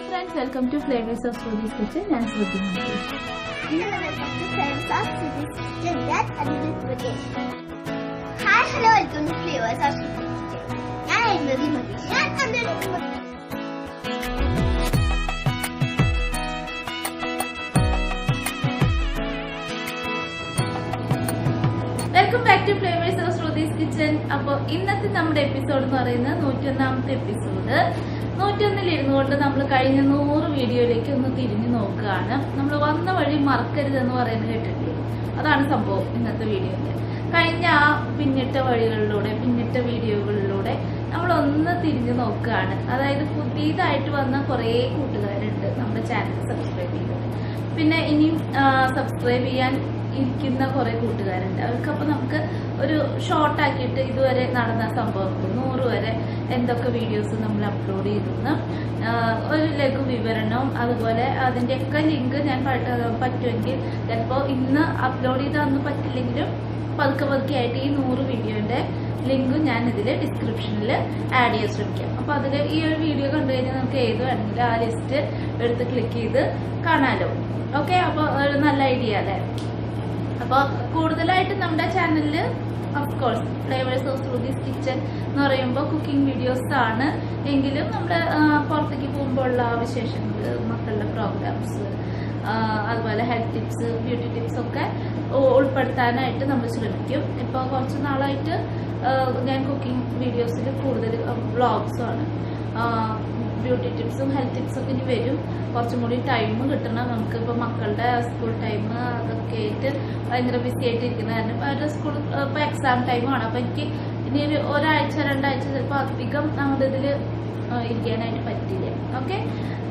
friends, welcome to Flavors of Srudi's Kitchen. I am Sruthi Mahesh. Welcome to Flavors of Srudi's Kitchen. That Anil Mahesh. Hi, hello, welcome to Flavors of Srudi's Kitchen. I am Sruthi Mahesh. Welcome back to flavours of Shruthi's kitchen. അപ്പോൾ ഇന്നത്തെ നമ്മുടെ episode എന്ന് പറയുന്നത് 101ാമത്തെ episode. 101ൽ ഇരുന്നുകൊണ്ട് നമ്മൾ കഴിഞ്ഞ 100 വീഡിയോയിലേക്ക് ഒന്ന് തിരിഞ്ഞു നോക്കുകയാണ്. നമ്മൾ വന്ന വഴി മറക്കരുതെന്ന് പറയുന്നത് കേട്ടിട്ടില്ലേ? അതാണ് സംഭവം ഇന്നത്തെ വീഡിയോയിൽ. കഴിഞ്ഞ ആ പിന്നിട്ട വഴികളിലൂടെ പിന്നിട്ട വീഡിയോകളിലൂടെ നമ്മളൊന്ന് തിരിഞ്ഞു നോക്കുകയാണ്. അതായത് പുതിയതായിട്ട് വന്ന കുറേ കൂട്ടുകാരുണ്ട് നമ്മുടെ ചാനൽ സബ്സ്ക്രൈബ് ചെയ്തത്. പിന്നെ ഇനിയും സബ്സ്ക്രൈബ് ചെയ്യാൻ ഇരിക്കുന്ന കുറെ കൂട്ടുകാരുണ്ട്. അവർക്കപ്പോൾ നമുക്ക് ഒരു ഷോർട്ട് ആക്കിയിട്ട് ഇതുവരെ നടന്ന സംഭവങ്ങൾ 100 വരെ എന്തൊക്കെ വീഡിയോസ് നമ്മൾ അപ്ലോഡ് ചെയ്തെന്ന് ഒരു ലഘു വിവരണവും അതുപോലെ അതിൻ്റെയൊക്കെ ലിങ്ക് ഞാൻ പറ്റുമെങ്കിൽ ചിലപ്പോൾ ഇന്ന് അപ്ലോഡ് ചെയ്താൽ പറ്റില്ലെങ്കിലും പതുക്കെ ആയിട്ട് ഈ 100 വീഡിയോന്റെ ലിങ്കും ഞാൻ ഇതിൽ ഡിസ്ക്രിപ്ഷനിൽ ആഡ് ചെയ്യാൻ ശ്രമിക്കാം. അപ്പോൾ അതിൽ ഈ ഒരു വീഡിയോ കണ്ടു കഴിഞ്ഞാൽ നമുക്ക് ഏത് വേണമെങ്കിലും ആ ലിസ്റ്റ് എടുത്ത് ക്ലിക്ക് ചെയ്ത് കാണാമല്ലോ. ഓക്കെ, അപ്പോൾ ഒരു നല്ല ഐഡിയ അല്ലേ? അപ്പോൾ കൂടുതലായിട്ട് നമ്മുടെ ചാനലിൽ of course flavours of Shruthi's kitchen എന്ന് പറയുമ്പോൾ കുക്കിംഗ് വീഡിയോസ് ആണ്. എങ്കിലും നമ്മുടെ പുറത്തേക്ക് പോകുമ്പോൾ ഉള്ള വിശേഷങ്ങൾ, മക്കളുടെ പ്രോഗ്രാംസ്, അതുപോലെ ഹെൽത്ത് ടിപ്സ്, ബ്യൂട്ടി ടിപ്സ് ഒക്കെ ഉൾപ്പെടുത്താനായിട്ട് നമ്മൾ ശ്രമിക്കും. ഇപ്പോൾ കുറച്ച് നാളായിട്ട് ഞാൻ കുക്കിംഗ് വീഡിയോസിൽ കൂടുതൽ വ്ളോഗ്സുമാണ്. ബ്യൂട്ടി ടിപ്സും ഹെൽത്ത് ടിപ്സും ഒക്കെ ഇനി വരും. കുറച്ചും കൂടി ടൈം കിട്ടണം നമുക്ക്. ഇപ്പോൾ മക്കളുടെ സ്കൂൾ ടൈം അതൊക്കെ ആയിട്ട് ഭയങ്കര ബിസി ആയിട്ട് ഇരിക്കുന്ന കാരണം അവരുടെ സ്കൂൾ ഇപ്പോൾ എക്സാം ടൈമാണ്. അപ്പോൾ എനിക്ക് ഇനി ഒരാഴ്ച 2 ആഴ്ച ചിലപ്പോൾ അധികം നമ്മുടെ ഇതിൽ ഇരിക്കാനായിട്ട് പറ്റില്ല. ഓക്കെ,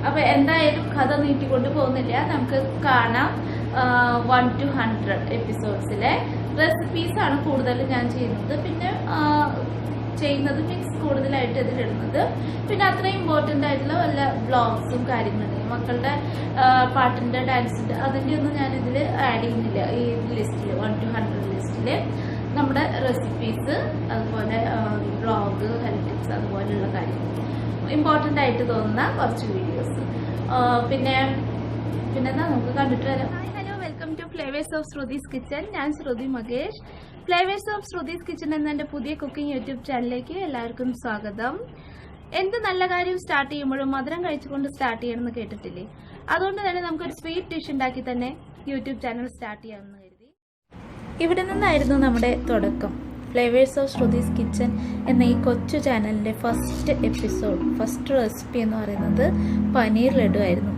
അപ്പോൾ എന്തായാലും കഥ നീട്ടിക്കൊണ്ട് പോകുന്നില്ല, നമുക്ക് കാണാം. 1 to 100 എപ്പിസോഡ്സിലെ റെസിപ്പീസാണ് കൂടുതൽ ഞാൻ ചെയ്യുന്നത്. പിന്നെ ചെയ്യുന്നത് മീൻസ് കൂടുതലായിട്ട് ഇതിലിടുന്നത്. പിന്നെ അത്ര ഇമ്പോർട്ടൻ്റ് ആയിട്ടുള്ള വല്ല വ്ളോഗ്സും കാര്യങ്ങളുണ്ടെങ്കിൽ മക്കളുടെ പാട്ടിൻ്റെ ഡാൻസിൻ്റെ അതിൻ്റെ ഒന്നും ഞാൻ ഇതിൽ ആഡ് ചെയ്യുന്നില്ല. ഈ ലിസ്റ്റിൽ 1 to 100 ലിസ്റ്റിൽ നമ്മുടെ റെസിപ്പീസ്, അതുപോലെ വ്ളോഗ്, ഹെൽത്ത് ടിപ്സ്, അതുപോലെയുള്ള കാര്യങ്ങൾ, ഇമ്പോർട്ടൻ്റ് ആയിട്ട് തോന്നുന്ന കുറച്ച് വീഡിയോസ്. പിന്നെന്താ നമുക്ക് കണ്ടിട്ട് വരാം. Hello, welcome to flavours of Shruthi's kitchen. ഞാൻ Shruthi Mahesh. Flavours of Shruthi's kitchen എന്ന എൻ്റെ പുതിയ കുക്കിംഗ് യൂട്യൂബ് ചാനലിലേക്ക് എല്ലാവർക്കും സ്വാഗതം. എന്ത് നല്ല കാര്യം സ്റ്റാർട്ട് ചെയ്യുമ്പോഴും മധുരം കഴിച്ചുകൊണ്ട് സ്റ്റാർട്ട് ചെയ്യണമെന്ന് കേട്ടിട്ടില്ലേ? അതുകൊണ്ട് തന്നെ നമുക്കൊരു സ്വീറ്റ് ഡിഷ് ഉണ്ടാക്കി തന്നെ യൂട്യൂബ് ചാനൽ സ്റ്റാർട്ട് ചെയ്യാമെന്ന് കരുതി. ഇവിടെ നിന്നായിരുന്നു നമ്മുടെ തുടക്കം. ഫ്ലേവേഴ്സ് ഓഫ് ശ്രുതിസ് കിച്ചൻ എന്ന ഈ കൊച്ചു ചാനലിൻ്റെ ഫസ്റ്റ് റെസിപ്പി എന്ന് പറയുന്നത് പനീർ ലഡു ആയിരുന്നു.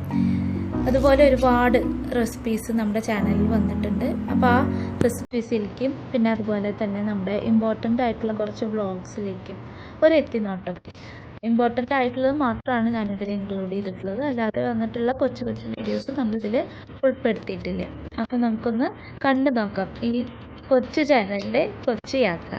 അതുപോലെ ഒരുപാട് റെസിപ്പീസ് നമ്മുടെ ചാനലിൽ വന്നിട്ടുണ്ട്. അപ്പോൾ ആ റെസിപ്പീസിലേക്കും പിന്നെ അതുപോലെ തന്നെ നമ്മുടെ ഇമ്പോർട്ടൻ്റ് ആയിട്ടുള്ള കുറച്ച് വ്ളോഗ്സിലേക്കും എത്തിനോട്ടം. ഇമ്പോർട്ടൻ്റ് ആയിട്ടുള്ളത് മാത്രമാണ് ഞാനിതിൽ ഇൻക്ലൂഡ് ചെയ്തിട്ടുള്ളത്. അല്ലാതെ വന്നിട്ടുള്ള കൊച്ചു വീഡിയോസ് നമ്മളിതിൽ ഉൾപ്പെടുത്തിയിട്ടില്ല. അപ്പോൾ നമുക്കൊന്ന് കണ്ടു നോക്കാം ഈ കൊച്ചു ചാനലിൻ്റെ കൊച്ചു യാത്ര.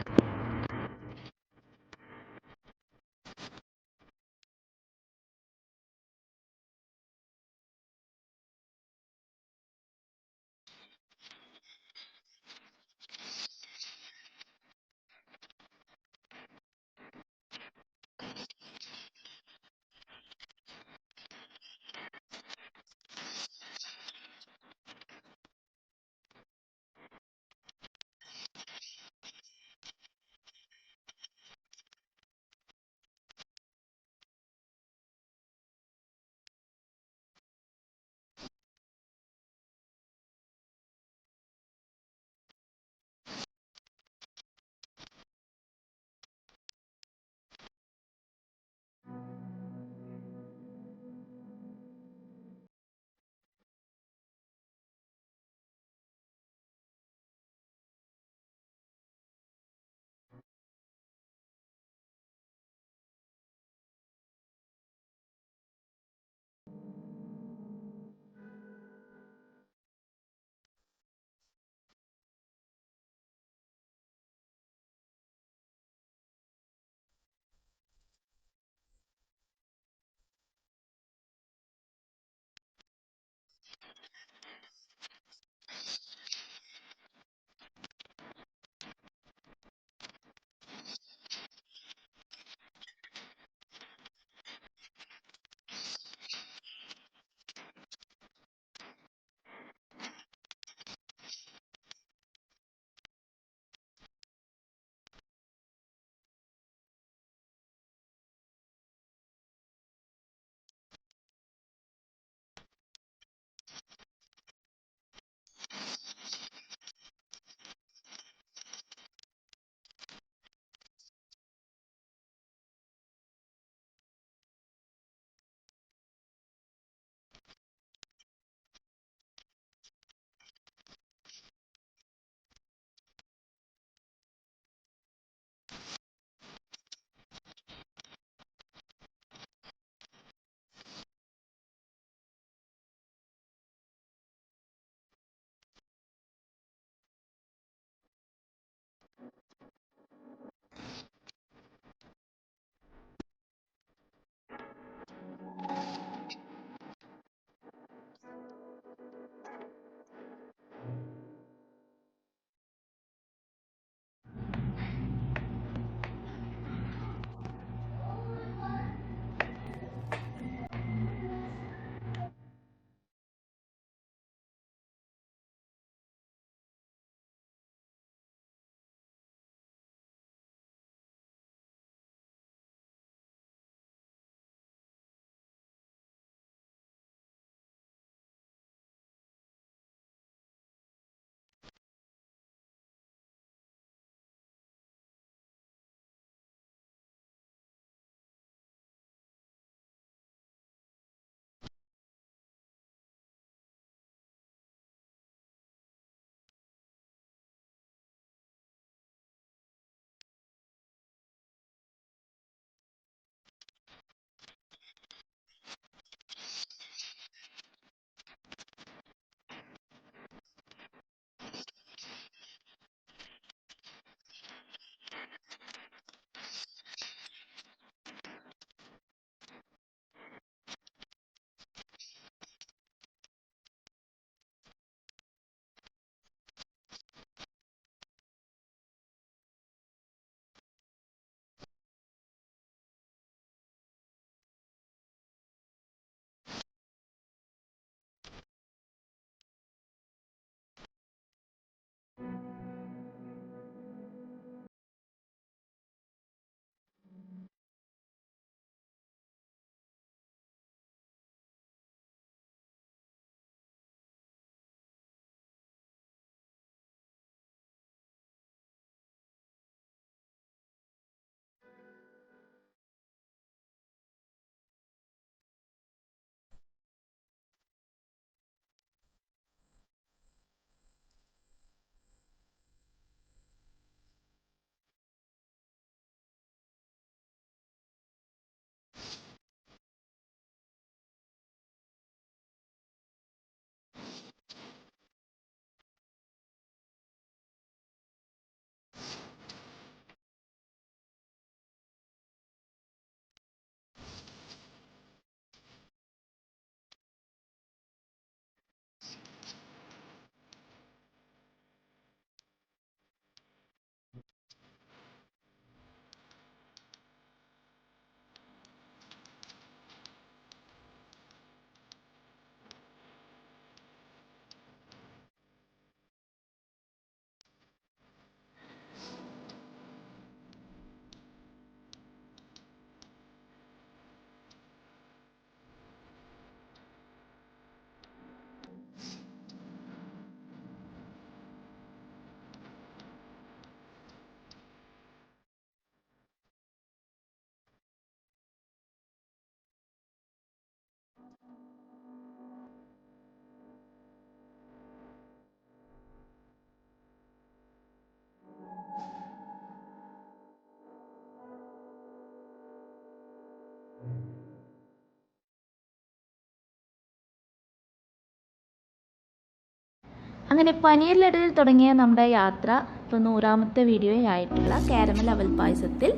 അങ്ങനെ പനീർ ലഡുവിൽ തുടങ്ങിയ നമ്മുടെ യാത്ര ഇപ്പോൾ 100ാമത്തെ വീഡിയോ ആയിട്ടുള്ള കാരമൽ അവൽ പായസത്തിൽ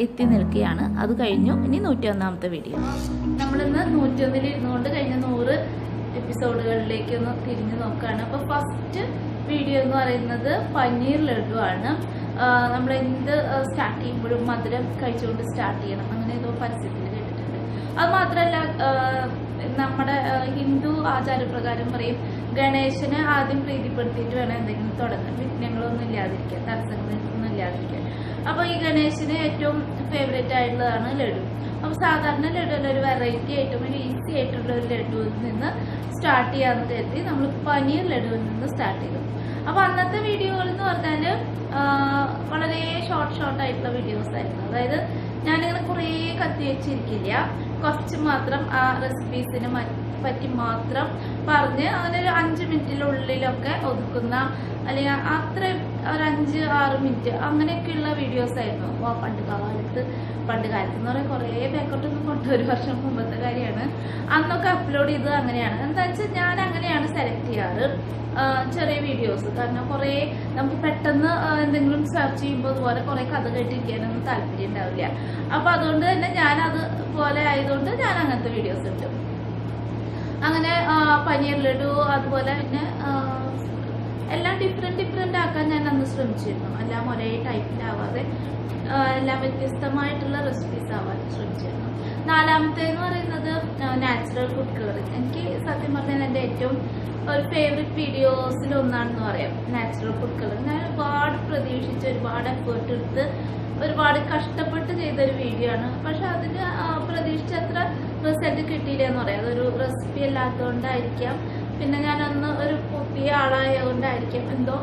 എത്തി നിൽക്കുകയാണ്. അത് കഴിഞ്ഞു. ഇനി 101ാമത്തെ വീഡിയോ. നമ്മളിന്ന് 101ൽ ഇരുന്നുകൊണ്ട് കഴിഞ്ഞ 100 എപ്പിസോഡുകളിലേക്ക് ഒന്ന് തിരിഞ്ഞു നോക്കുകയാണ്. അപ്പോൾ ഫസ്റ്റ് വീഡിയോ എന്ന് പറയുന്നത് പനീർ ലഡു ആണ്. നമ്മൾ എന്ത് സ്റ്റാർട്ട് ചെയ്യുമ്പോഴും മധുരം കഴിച്ചുകൊണ്ട് സ്റ്റാർട്ട് ചെയ്യണം, അങ്ങനെ ഏതോ പരസ്യത്തിൽ കേട്ടിട്ടുണ്ട്. അത് മാത്രമല്ല നമ്മുടെ ഹിന്ദു ആചാരപ്രകാരം പറയും ഗണേശനെ ആദ്യം പ്രീതിപ്പെടുത്തിയിട്ട് വേണം എന്തെങ്കിലും തുടങ്ങാൻ, വിഘ്നങ്ങളൊന്നും ഇല്ലാതിരിക്കാൻ, തടസ്സങ്ങളൊന്നും ഇല്ലാതിരിക്കാൻ. അപ്പോൾ ഈ ഗണേശന് ഏറ്റവും ഫേവറേറ്റ് ആയിട്ടുള്ളതാണ് ലഡു. അപ്പോൾ സാധാരണ ലഡുവിൽ ഒരു വെറൈറ്റി ആയിട്ടും ഒരു ഈസി ആയിട്ടുള്ള ഒരു ലഡുവിൽ നിന്ന് സ്റ്റാർട്ട് ചെയ്യാമെന്ന് കരുതി നമ്മൾ പനീർ ലഡുവിൽ നിന്ന് സ്റ്റാർട്ട് ചെയ്തു. അപ്പോൾ അന്നത്തെ വീഡിയോകൾ എന്ന് പറഞ്ഞാൽ വളരെ ഷോർട്ടായിട്ടുള്ള വീഡിയോസ് ആയിരുന്നു. അതായത് ഞാനിങ്ങനെ കുറേ കത്തി വെച്ചിരിക്കില്ല, കുറച്ച് മാത്രം ആ റെസിപ്പീസിനെ പറ്റി മാത്രം പറഞ്ഞ് അങ്ങനെ ഒരു 5 മിനിറ്റിനുള്ളിലൊക്കെ ഒതുക്കുന്ന, അല്ലെങ്കിൽ അത്ര ഒരു 5-6 മിനിറ്റ് അങ്ങനെയൊക്കെയുള്ള വീഡിയോസ് ആയിരുന്നു പണ്ട് കാലത്ത് എന്ന് പറയാൻ കുറേ ബാക്കോട്ടൊന്നും കൊണ്ട് 1 വർഷം മുമ്പത്തെ കാര്യമാണ്. അന്നൊക്കെ അപ്ലോഡ് ചെയ്തത് അങ്ങനെയാണ്. എന്താ വെച്ചാൽ ഞാൻ അങ്ങനെയാണ് സെലക്ട് ചെയ്യാറ് ചെറിയ വീഡിയോസ്. കാരണം കുറേ നമുക്ക് പെട്ടെന്ന് എന്തെങ്കിലും സെർച്ച് ചെയ്യുമ്പോൾ അതുപോലെ കുറേ കഥ കേട്ടിരിക്കാനൊന്നും താല്പര്യം ഉണ്ടാവില്ല. അപ്പോൾ അതുകൊണ്ട് തന്നെ ഞാനതുപോലെ ആയതുകൊണ്ട് ഞാൻ അങ്ങനത്തെ വീഡിയോസ് ഇട്ടു. അങ്ങനെ പനീർ ലഡു അതുപോലെ പിന്നെ എല്ലാം ഡിഫറെന്റ് ആക്കാൻ ഞാൻ അന്ന് ശ്രമിച്ചിരുന്നു. എല്ലാം ഒരേ ടൈപ്പിലാവാതെ എല്ലാം വ്യത്യസ്തമായിട്ടുള്ള റെസിപ്പീസ് ആവാൻ ശ്രമിച്ചിരുന്നു. 4ാമത്തേന്ന് പറയുന്നത് നാച്ചുറൽ ഫുഡ് കളറിങ്. എനിക്ക് സത്യം പറഞ്ഞാൽ എൻ്റെ ഏറ്റവും ഒരു ഫേവറേറ്റ് വീഡിയോസിൽ ഒന്നാണെന്ന് പറയാം നാച്ചുറൽ ഫുഡ് കളറിങ്. ഞാൻ ഒരുപാട് പ്രതീക്ഷിച്ച് ഒരുപാട് എഫേർട്ട് എടുത്ത് ഒരുപാട് കഷ്ടപ്പെട്ട് ചെയ്തൊരു വീഡിയോ ആണ്. പക്ഷെ അതിന് പ്രതീക്ഷിച്ചത്ര റിസൾട്ട് കിട്ടിയില്ല എന്ന് പറയാം. അതൊരു റെസിപ്പി അല്ലാത്തതുകൊണ്ടായിരിക്കാം, പിന്നെ ഞാനന്ന് ഒരു പുതിയ ആളായതുകൊണ്ടായിരിക്കാം എന്തോ.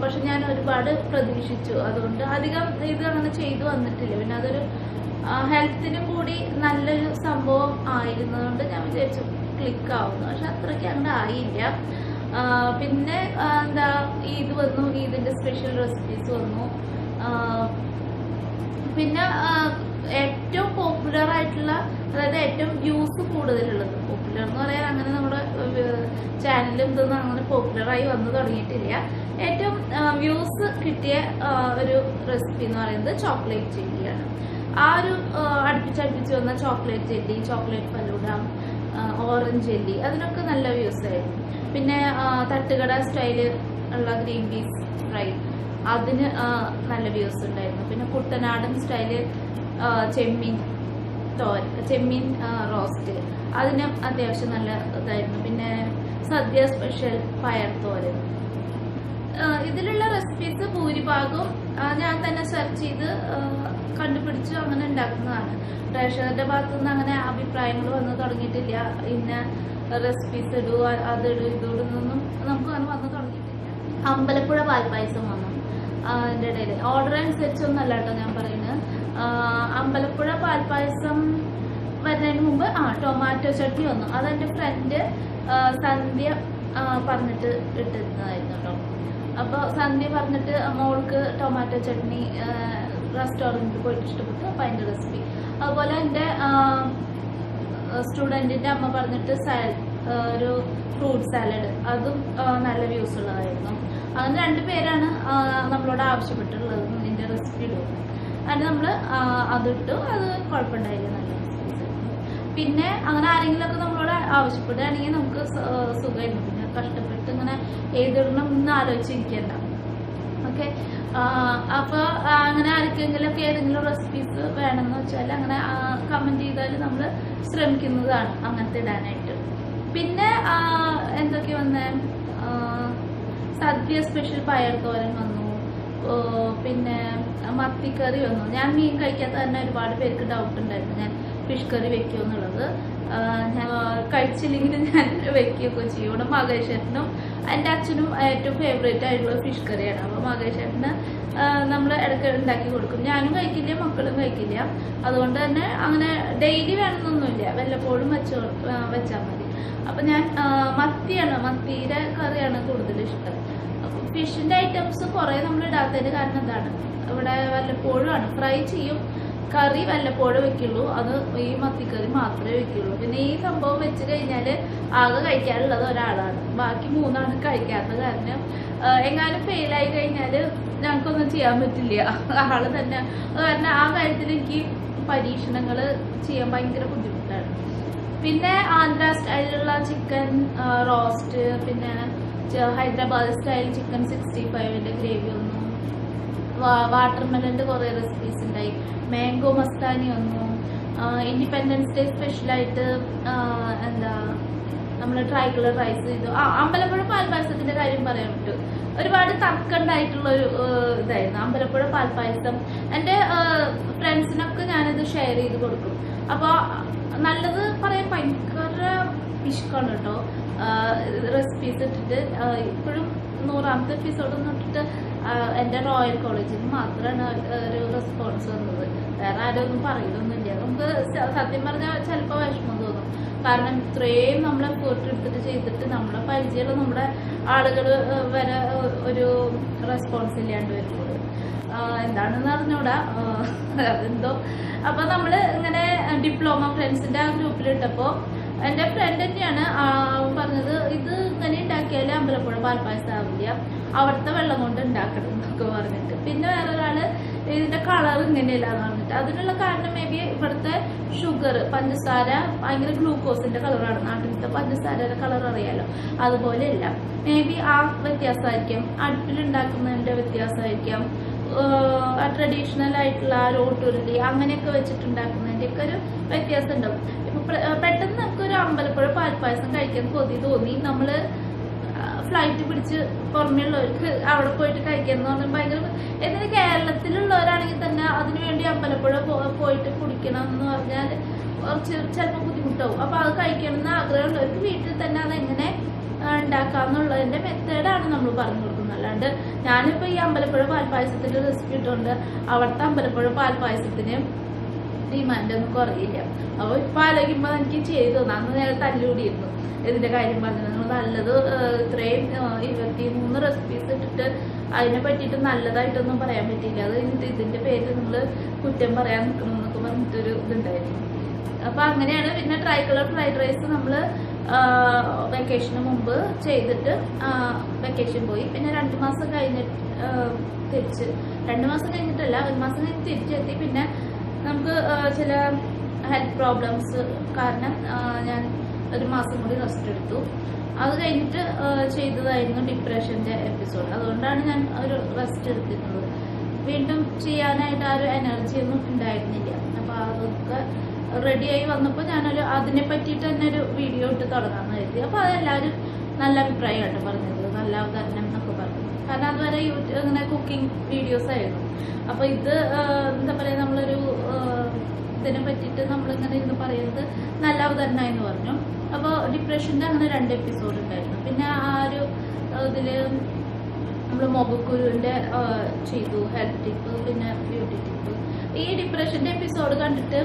പക്ഷെ ഞാൻ ഒരുപാട് പ്രതീക്ഷിച്ചു, അതുകൊണ്ട് അധികം ഇത് അങ്ങനെ ചെയ്തു വന്നിട്ടില്ല. പിന്നെ അതൊരു ഹെൽത്തിനും കൂടി നല്ലൊരു സംഭവം ആയിരുന്നതുകൊണ്ട് ഞാൻ വിചാരിച്ചു ക്ലിക്ക് ആവുന്നു. പക്ഷെ അത്രയ്ക്ക് അങ്ങനെ ആയില്ല. പിന്നെ എന്താ ഈദ് വന്നു, ഈദിന്റെ സ്പെഷ്യൽ റെസിപ്പീസ് വന്നു. പിന്നെ ഏറ്റവും പോപ്പുലർ ആയിട്ടുള്ള, അതായത് ഏറ്റവും വ്യൂസ് കൂടുതലുള്ളത്, പോപ്പുലർ എന്ന് പറയാൻ അങ്ങനെ നമ്മുടെ ചാനലും ഇതൊന്നും അങ്ങനെ പോപ്പുലറായി വന്നു തുടങ്ങിയിട്ടില്ല. ഏറ്റവും വ്യൂസ് കിട്ടിയ ഒരു റെസിപ്പി എന്ന് പറയുന്നത് ചോക്ലേറ്റ് ജെല്ലിയാണ്. ആ ഒരു അടുപ്പിച്ചടുപ്പിച്ച് വന്ന chocolate jelly, chocolate falooda, orange jelly, അതിനൊക്കെ നല്ല വ്യൂസ് ആയിരുന്നു. പിന്നെ തട്ടുകട സ്റ്റൈല് ഉള്ള ഗ്രീൻ പീസ് ഫ്രൈ, അതിന് നല്ല വ്യൂസ് ഉണ്ടായിരുന്നു. പിന്നെ കുട്ടനാടൻ സ്റ്റൈല് ചെമ്മീൻ റോസ്റ്റ്, അതിന് അത്യാവശ്യം നല്ല ഇതായിരുന്നു. പിന്നെ സദ്യ സ്പെഷ്യൽ പയർ തോരൻ. ഇതിലുള്ള റെസിപ്പീസ് ഭൂരിഭാഗവും ഞാൻ തന്നെ സെർച്ച് ചെയ്ത് കണ്ടുപിടിച്ച് അങ്ങനെ ഉണ്ടാക്കുന്നതാണ്. പ്രേക്ഷകരുടെ ഭാഗത്തുനിന്ന് അങ്ങനെ അഭിപ്രായങ്ങൾ വന്നു തുടങ്ങിയിട്ടില്ല. ഇന്ന റെസിപ്പീസ് ഇടൂ, അതിടൂ, ഇതിടുന്നൊന്നും നമുക്ക് അങ്ങനെ വന്നു തുടങ്ങിയിട്ടില്ല. അമ്പലപ്പുഴ പാൽപ്പായസം വന്നു അതിൻ്റെ ഇടയിൽ. ഓർഡർ അനുസരിച്ചൊന്നും അല്ല കേട്ടോ ഞാൻ പറയുന്നത്. അമ്പലപ്പുഴ പാൽപ്പായസം വരുന്നതിന് മുമ്പ് ടൊമാറ്റോ ചട്നി വന്നു. അതെൻ്റെ ഫ്രണ്ട് സന്ധ്യ പറഞ്ഞിട്ട് ഇട്ടിരുന്നതായിരുന്നു കേട്ടോ. അപ്പോൾ സന്ധ്യ പറഞ്ഞിട്ട് മോൾക്ക് ടൊമാറ്റോ ചട്നി റെസ്റ്റോറൻറ്റിൽ പോയിട്ട് ഇഷ്ടപ്പെട്ടു. അപ്പോൾ അതിൻ്റെ റെസിപ്പി. അതുപോലെ എൻ്റെ സ്റ്റുഡൻറ്റിൻ്റെ അമ്മ പറഞ്ഞിട്ട് ഒരു ഫ്രൂട്ട് സാലഡ്, അതും നല്ല വ്യൂസ് ഉള്ളതായിരുന്നു. അങ്ങനെ 2 പേരാണ് നമ്മളോട് ആവശ്യപ്പെട്ടുള്ളത് ഇതിൻ്റെ റെസിപ്പി ഇടുന്നത്. അതിന് നമ്മൾ അതിട്ടു, അത് കുഴപ്പമുണ്ടായില്ല, നല്ല റെസിപ്പീസ്. പിന്നെ അങ്ങനെ ആരെങ്കിലുമൊക്കെ നമ്മളോട് ആവശ്യപ്പെടുകയാണെങ്കിൽ നമുക്ക് സുഖമായിരുന്നു. പിന്നെ കഷ്ടപ്പെട്ട് ഇങ്ങനെ ഏതിടണം എന്ന് ആലോചിച്ചിരിക്കേണ്ട. ഓക്കെ. അപ്പോൾ അങ്ങനെ ആർക്കെങ്കിലുമൊക്കെ ഏതെങ്കിലും റെസിപ്പീസ് വേണമെന്ന് വെച്ചാൽ അങ്ങനെ കമൻറ്റ് ചെയ്താൽ നമ്മൾ ശ്രമിക്കുന്നതാണ് അങ്ങനത്തെ ഇടാനായിട്ട്. പിന്നെ എന്തൊക്കെ വന്നേ, സദ്യ സ്പെഷ്യൽ പയർ തോരൻ വന്നു. പിന്നെ മത്തിക്കറി വന്നു. ഞാൻ മീൻ കഴിക്കാത്ത തന്നെ ഒരുപാട് പേർക്ക് ഡൗട്ട് ഉണ്ടായിരുന്നു ഞാൻ ഫിഷ് കറി വെക്കുമോ എന്നുള്ളത്. ഞാൻ കഴിച്ചില്ലെങ്കിൽ ഞാൻ വെക്കുകയൊക്കെ ചെയ്യും. ഇവിടെ മകേഷേട്ടനും എൻ്റെ അച്ഛനും ഏറ്റവും ഫേവറേറ്റ് ആയിട്ടുള്ള ഫിഷ് കറിയാണ്. അപ്പോൾ മകേഷേട്ടന് നമ്മൾ ഇടയ്ക്ക് ഉണ്ടാക്കി കൊടുക്കും. ഞാനും കഴിക്കില്ല, മക്കളും കഴിക്കില്ല. അതുകൊണ്ട് തന്നെ അങ്ങനെ ഡെയിലി വേണമെന്നൊന്നുമില്ല, വല്ലപ്പോഴും വെച്ചാൽ മതി. അപ്പം ഞാൻ മത്തിയുടെ കറിയാണ് കൂടുതൽ ഇഷ്ടം. അപ്പം ഫിഷിൻ്റെ ഐറ്റംസ് കുറേ നമ്മൾ ഇടാത്തതിന് കാരണം എന്താണ്, ഇവിടെ വല്ലപ്പോഴും ആണ് ഫ്രൈ ചെയ്യും. കറി വല്ലപ്പോഴും വെക്കുള്ളൂ. അത് ഈ മത്തിക്കറി മാത്രമേ വെക്കുള്ളൂ. പിന്നെ ഈ സംഭവം വെച്ച് കഴിഞ്ഞാൽ ആകെ കഴിക്കാനുള്ളത് ഒരാളാണ്, ബാക്കി 3 കഴിക്കാത്തത്. കാരണം എങ്ങാനും ഫെയിലായി കഴിഞ്ഞാൽ ഞങ്ങൾക്കൊന്നും ചെയ്യാൻ പറ്റില്ല, ആള് തന്നെ. കാരണം ആ കാര്യത്തിൽ എനിക്ക് പരീക്ഷണങ്ങൾ ചെയ്യാൻ ഭയങ്കര ബുദ്ധിമുട്ടാണ്. പിന്നെ ആന്ധ്ര സ്റ്റൈലിലുള്ള ചിക്കൻ റോസ്റ്റ്, പിന്നെ ഹൈദരാബാദ് സ്റ്റൈൽ ചിക്കൻ 65ന്റെ ഗ്രേവി വന്നു, വാട്ടർമെലന്റെ കുറെ റെസിപ്പീസ് ഉണ്ടായി, മാംഗോ മസ്താനി വന്നു, ഇൻഡിപെൻഡൻസ് ഡേ സ്പെഷ്യലായിട്ട് എന്താ നമ്മൾ ട്രൈക്കുലർ റൈസ് ചെയ്തു. അമ്പലപ്പുഴ പാൽപ്പായസത്തിന്റെ കാര്യം പറയാൻ പറ്റും. ഒരുപാട് തർക്കണ്ടായിട്ടുള്ള ഒരു ഇതായിരുന്നു അമ്പലപ്പുഴ പാൽപ്പായസം. എൻ്റെ ഫ്രണ്ട്സിനൊക്കെ ഞാനിത് ഷെയർ ചെയ്ത് കൊടുക്കും. അപ്പോൾ നല്ലത് പറയാൻ ഭയങ്കര ഇഷ്ടമാണ് കേട്ടോ. റെസിപ്പീസ് ഇട്ടിട്ട് ഇപ്പോഴും 100ാമത്തെ എപ്പിസോഡൊന്നും ഇട്ടിട്ട് എൻ്റെ റോയൽ കോളേജിൽ നിന്ന് മാത്രമാണ് ഒരു റെസ്പോൺസ് വന്നത്. വേറെ ആരും ഒന്നും പറയുന്നൊന്നുമില്ല. നമുക്ക് സത്യം പറഞ്ഞാൽ ചിലപ്പോൾ വിഷമം തോന്നും. കാരണം ഇത്രയും നമ്മൾ എഫേർട്ട് എടുത്തിട്ട് ചെയ്തിട്ട് നമ്മളെ പരിചയമുള്ള നമ്മുടെ ആളുകൾ വരെ ഒരു റെസ്പോൺസ് ഇല്ലാണ്ട് വരുമ്പോൾ എന്താണെന്ന് അറിഞ്ഞൂടാ, അതെന്തോ. അപ്പൊ നമ്മള് ഇങ്ങനെ ഡിപ്ലോമ ഫ്രണ്ട്സിന്റെ ആ ഗ്രൂപ്പിലിട്ടപ്പോ എന്റെ ഫ്രണ്ട് തന്നെയാണ് പറഞ്ഞത്, ഇത് ഇങ്ങനെ ഉണ്ടാക്കിയാല് അമ്പലപ്പുഴ പാൽപ്പായസം ആവില്ല, അവിടുത്തെ വെള്ളം കൊണ്ട് ഉണ്ടാക്കണം എന്നൊക്കെ പറഞ്ഞിട്ട്. പിന്നെ വേറൊരാള് ഇതിന്റെ കളർ ഇങ്ങനെയല്ലാന്ന് പറഞ്ഞിട്ട്. അതിനുള്ള കാരണം മേ ബി ഇവിടുത്തെ ഷുഗർ, പഞ്ചസാര ഭയങ്കര ഗ്ലൂക്കോസിന്റെ കളറാണ്. നാട്ടിലത്തെ പഞ്ചസാരയുടെ കളർ അറിയാലോ, അതുപോലെയല്ല. മേ ബി ആ വ്യത്യാസമായിരിക്കാം, അടുപ്പിലുണ്ടാക്കുന്നതിന്റെ വ്യത്യാസമായിരിക്കാം, ട്രഡീഷണൽ ആയിട്ടുള്ള ഓട്ടുരുളി അങ്ങനെയൊക്കെ വെച്ചിട്ടുണ്ടാക്കുന്നതിന്റെ ഒക്കെ ഒരു വ്യത്യാസം ഉണ്ടാവും. ഇപ്പൊ പെട്ടെന്ന് നമുക്ക് ഒരു അമ്പലപ്പുഴ പാൽപ്പായസം കഴിക്കാൻ കൊതി തോന്നി, നമ്മള് ഫ്ലൈറ്റ് പിടിച്ച് പുറമെയുള്ളവർക്ക് അവിടെ പോയിട്ട് കഴിക്കാന്ന് പറഞ്ഞാൽ ഭയങ്കര. എന്നിട്ട് കേരളത്തിലുള്ളവരാണെങ്കിൽ തന്നെ അതിനുവേണ്ടി അമ്പലപ്പുഴ പോയിട്ട് കുടിക്കണം എന്ന് പറഞ്ഞാൽ ചിലപ്പോൾ ബുദ്ധിമുട്ടാവും. അപ്പൊ അത് കഴിക്കണമെന്ന് ആഗ്രഹമുള്ളവർക്ക് വീട്ടിൽ തന്നെ അതെങ്ങനെ ഉണ്ടാക്കാന്നുള്ളതിന്റെ മെത്തേഡാണ് നമ്മൾ പറഞ്ഞു കൊടുക്കുന്നത്. അല്ലാണ്ട് ഞാനിപ്പോ ഈ അമ്പലപ്പുഴ പാൽപ്പായസത്തിന്റെ റെസിപ്പി ഇട്ടുകൊണ്ട് അവിടുത്തെ അമ്പലപ്പുഴ പാൽപ്പായസത്തിന് ഡിമാൻഡ് ഒന്നും കുറയില്ല. അപ്പൊ ഇപ്പൊ ആലോചിക്കുമ്പോ എനിക്ക് ചെയ്തു തോന്നാം. അന്ന് നേരെ തല്ലുകൂടിയിരുന്നു ഇതിന്റെ കാര്യം പറഞ്ഞത്. നമ്മൾ നല്ലത് ഇത്രയും 23 റെസിപ്പീസ് ഇട്ടിട്ട് അതിനെ പറ്റിയിട്ട് നല്ലതായിട്ടൊന്നും പറയാൻ പറ്റിയില്ല. അത് ഇതിന്റെ പേര് നിങ്ങള് കുറ്റം പറയാൻ നിൽക്കണം എന്നൊക്കെ പറഞ്ഞിട്ടൊരു ഇതുണ്ടായിരുന്നു. അപ്പൊ അങ്ങനെയാണ്. പിന്നെ ട്രൈക്കുലർ ഫ്രൈഡ് റൈസ് നമ്മള് വെക്കേഷന് മുമ്പ് ചെയ്തിട്ട് വെക്കേഷൻ പോയി. പിന്നെ 2 മാസം കഴിഞ്ഞിട്ട് തിരിച്ച് 2 മാസം കഴിഞ്ഞിട്ടല്ല, 1 മാസം കഴിഞ്ഞ് തിരിച്ചെത്തി. പിന്നെ നമുക്ക് ചില ഹെൽത്ത് പ്രോബ്ലംസ് കാരണം ഞാൻ 1 മാസം കൂടി റെസ്റ്റ് എടുത്തു. അത് കഴിഞ്ഞിട്ട് ചെയ്തതായിരുന്നു ഡിപ്രഷന്റെ എപ്പിസോഡ്. അതുകൊണ്ടാണ് ഞാൻ ഒരു റെസ്റ്റ് എടുത്തിരുന്നത്. വീണ്ടും ചെയ്യാനായിട്ട് ആ ഒരു എനർജി ഒന്നും ഉണ്ടായിരുന്നില്ല. അപ്പൊ അതൊക്കെ റെഡിയായി വന്നപ്പോൾ ഞാനൊരു അതിനെ പറ്റിയിട്ട് തന്നെ ഒരു വീഡിയോ ഇട്ട് തുടങ്ങാമെന്ന് കരുതി. അപ്പൊ അതെല്ലാവരും നല്ല അഭിപ്രായമായിട്ട് പറഞ്ഞത്, നല്ല അവതരണം എന്നൊക്കെ പറഞ്ഞു. കാരണം അതുവരെ ഇങ്ങനെ കുക്കിംഗ് വീഡിയോസ് ആയിരുന്നു. അപ്പൊ ഇത് എന്താ പറയാ, നമ്മളൊരു ഇതിനെ പറ്റിയിട്ട് നമ്മളിങ്ങനെ ഇരുന്ന് പറയുന്നത് നല്ല അവതരണമായെന്ന് പറഞ്ഞു. അപ്പോൾ ഡിപ്രഷന്റെ അങ്ങനെ 2 എപ്പിസോഡ് ഉണ്ടായിരുന്നു. പിന്നെ ആ ഒരു ഇതില് നമ്മൾ മുഖക്കുരുവിന്റെ ചെയ്തു, ഹെൽത്ത് ടിപ്പ്, പിന്നെ ബ്യൂട്ടി ടിപ്പ്. ഈ ഡിപ്രഷന്റെ എപ്പിസോഡ് കണ്ടിട്ട്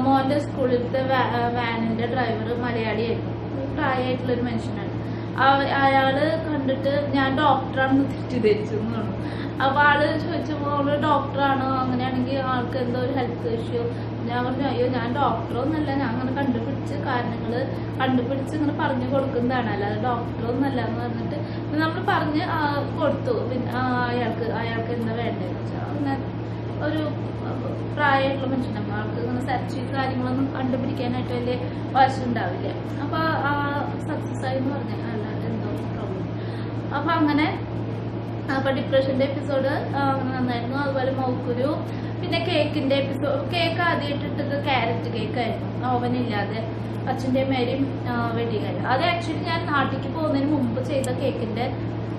മോന്റെ സ്കൂളിലത്തെ വാനിന്റെ ഡ്രൈവർ മലയാളിയായിരുന്നു, പ്രായമായിട്ടുള്ളൊരു മനുഷ്യനാണ്. അയാള് കണ്ടിട്ട് ഞാൻ ഡോക്ടറാണെന്ന് തെറ്റിദ്ധരിച്ചു എന്ന് പറഞ്ഞു. അപ്പൊ ആള് ചോദിച്ചപ്പോൾ അവള് ഡോക്ടറാണോ, അങ്ങനെയാണെങ്കിൽ ആൾക്ക് എന്തോ ഒരു ഹെൽത്ത് ഇഷ്യൂ. ഞാൻ പറഞ്ഞു, അയ്യോ ഞാൻ ഡോക്ടറൊന്നല്ല, ഞാൻ അങ്ങനെ കണ്ടുപിടിച്ച് കാര്യങ്ങള് കണ്ടുപിടിച്ച് ഇങ്ങനെ പറഞ്ഞു കൊടുക്കുന്നതാണ്, അല്ലാതെ ഡോക്ടറൊന്നല്ല എന്ന് പറഞ്ഞിട്ട് നമ്മൾ പറഞ്ഞ് കൊടുത്തു. പിന്നെ അയാൾക്ക് എന്താ വേണ്ടതെന്ന് വെച്ചാൽ അങ്ങനെ ഒരു പ്രായമായിട്ടുള്ള മനുഷ്യനാണ്, ആൾക്ക് ഇങ്ങനെ സെർച്ച് ചെയ്ത് കാര്യങ്ങളൊന്നും കണ്ടുപിടിക്കാനായിട്ട് വലിയ വശം ഉണ്ടാവില്ല. അപ്പൊ സക്സസ് ആയി എന്ന് പറഞ്ഞാൽ അല്ലാതെ എന്തോ പ്രോബ്ലം. അപ്പൊ അങ്ങനെ അപ്പൊ ഡിപ്രഷന്റെ എപ്പിസോഡ് നന്നായിരുന്നു. അതുപോലെ മൗക്കുരു. പിന്നെ കേക്കിന്റെ എപ്പിസോഡ്. കേക്ക് ആദ്യമായിട്ടിട്ടത് ക്യാരറ്റ് കേക്ക് ആയിരുന്നു, ഓവനില്ലാതെ. അച്ഛൻ്റെയും മേരെയും വെഡിങ് ആയിരുന്നു. അത് ആക്ച്വലി ഞാൻ നാട്ടിലേക്ക് പോകുന്നതിന് മുമ്പ് ചെയ്ത കേക്കിന്റെ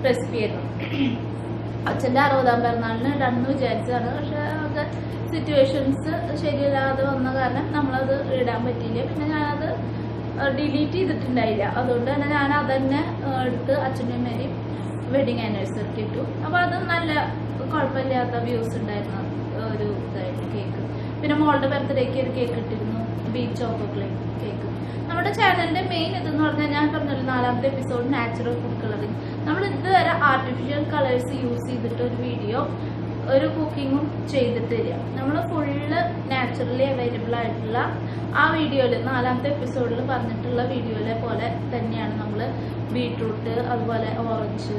റെസിപ്പി ആയിരുന്നു. അച്ഛൻ്റെ 60ാം പിറന്നാളിന് ഇടാന്ന് വിചാരിച്ചതാണ്. പക്ഷെ അത് സിറ്റുവേഷൻസ് ശരിയല്ലാതെ വന്ന കാരണം നമ്മളത് ഇടാൻ പറ്റിയില്ല. പിന്നെ ഞാനത് ഡിലീറ്റ് ചെയ്തിട്ടുണ്ടായില്ല. അതുകൊണ്ട് തന്നെ ഞാൻ അതന്നെ എടുത്ത് അച്ഛൻ്റെയും മേരെയും വെഡിങ് ആനിവേഴ്സറിക്ക് ഇട്ടു. അപ്പൊ അത് നല്ല കുഴപ്പമില്ലാത്ത വ്യൂസ് ഉണ്ടായിരുന്ന ഒരു ഇതായിരുന്നു കേക്ക്. പിന്നെ മോളുടെ ബർത്ത്ഡേക്ക് ഒരു കേക്ക് ഇട്ടിരുന്നു, ബീച്ച് ചോക്കോക്ലേറ്റ് കേക്ക്. നമ്മുടെ ചാനലിന്റെ മെയിൻ ഇതെന്ന് പറഞ്ഞാൽ ഞാൻ പറഞ്ഞല്ലോ 4ാമത്തെ എപ്പിസോഡ് നാച്ചുറൽ ഫുഡ് കളറിങ്. നമ്മൾ ഇതുവരെ ആർട്ടിഫിഷ്യൽ കളേഴ്സ് യൂസ് ചെയ്തിട്ട് ഒരു വീഡിയോ ഒരു കുക്കിങ്ങും ചെയ്തിട്ടില്ല. നമ്മൾ ഫുള്ള് നാച്ചുറലി അവൈലബിൾ ആയിട്ടുള്ള ആ വീഡിയോയിൽ 4ാമത്തെ എപ്പിസോഡിൽ പറഞ്ഞിട്ടുള്ള വീഡിയോയിലെ പോലെ തന്നെയാണ് നമ്മൾ ബീട്രൂട്ട്, അതുപോലെ ഓറഞ്ച്,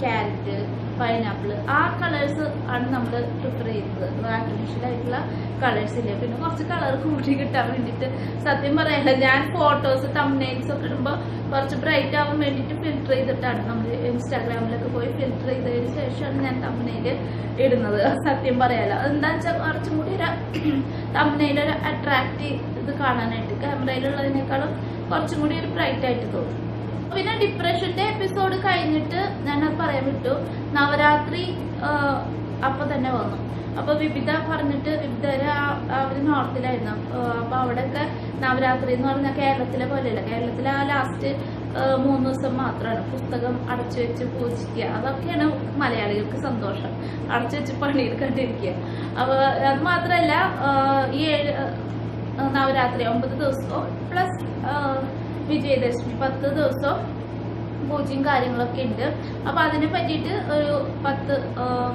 ക്യാരറ്റ്, പൈനാപ്പിൾ ആ കളേഴ്സ് ആണ് നമ്മൾ പ്രിഫർ ചെയ്യുന്നത്. ആർട്ടിഫിഷ്യൽ ആയിട്ടുള്ള കളേഴ്സ് ഇല്ല. പിന്നെ കുറച്ച് കളർ കൂട്ടി കിട്ടാൻ വേണ്ടിയിട്ട് സത്യം പറയണ്ട, ഞാൻ ഫോട്ടോസ് തംബ്നെയിൽസ് ഒക്കെ ഇടുമ്പോൾ കുറച്ച് ബ്രൈറ്റ് ആവാൻ വേണ്ടിയിട്ട് ഫിൽറ്റർ ചെയ്തിട്ടാണ് നമ്മൾ ഇൻസ്റ്റാഗ്രാമിലൊക്കെ പോയി ഫിൽറ്റർ ചെയ്തതിന് ശേഷമാണ് ഞാൻ തംബ്നെയിൽ ഇടുന്നത്. സത്യം പറയാലോ, എന്താണെന്ന് വെച്ചാൽ കുറച്ചും കൂടി ഒരു തംബ്നെയിൽ ഒരു അട്രാക്റ്റീവ് ഇത് കാണാനായിട്ട് ക്യാമറയിലുള്ളതിനേക്കാളും കുറച്ചും കൂടി ഒരു ബ്രൈറ്റ് ആയിട്ട് തോന്നും. പിന്നെ ഡിപ്രഷന്റെ എപ്പിസോഡ് കഴിഞ്ഞിട്ട് ഞാനത് പറയാൻ വിട്ടു, നവരാത്രി അപ്പൊ തന്നെ വന്നു. അപ്പൊ വിവിധ പറഞ്ഞിട്ട് വിവിധ അവര് നോർത്തിലായിരുന്നു. അപ്പൊ അവിടെയൊക്കെ നവരാത്രി എന്ന് പറഞ്ഞാൽ കേരളത്തിലെ പോലെയല്ല. കേരളത്തിലെ ആ ലാസ്റ്റ് 3 ദിവസം മാത്രമാണ് പുസ്തകം അടച്ചു വെച്ച് പൂജിക്കുക. അതൊക്കെയാണ് മലയാളികൾക്ക് സന്തോഷം, അടച്ചു വെച്ച് പണിയെടുക്കാണ്ടിരിക്കുക. അപ്പൊ അത് മാത്രല്ല, ഈ 7 നവരാത്രി 9 ദിവസവും പ്ലസ് വിജയദശമി 10 ദിവസം പൂജയും കാര്യങ്ങളൊക്കെ ഉണ്ട്. അപ്പൊ അതിനെ പറ്റിയിട്ട് ഒരു 10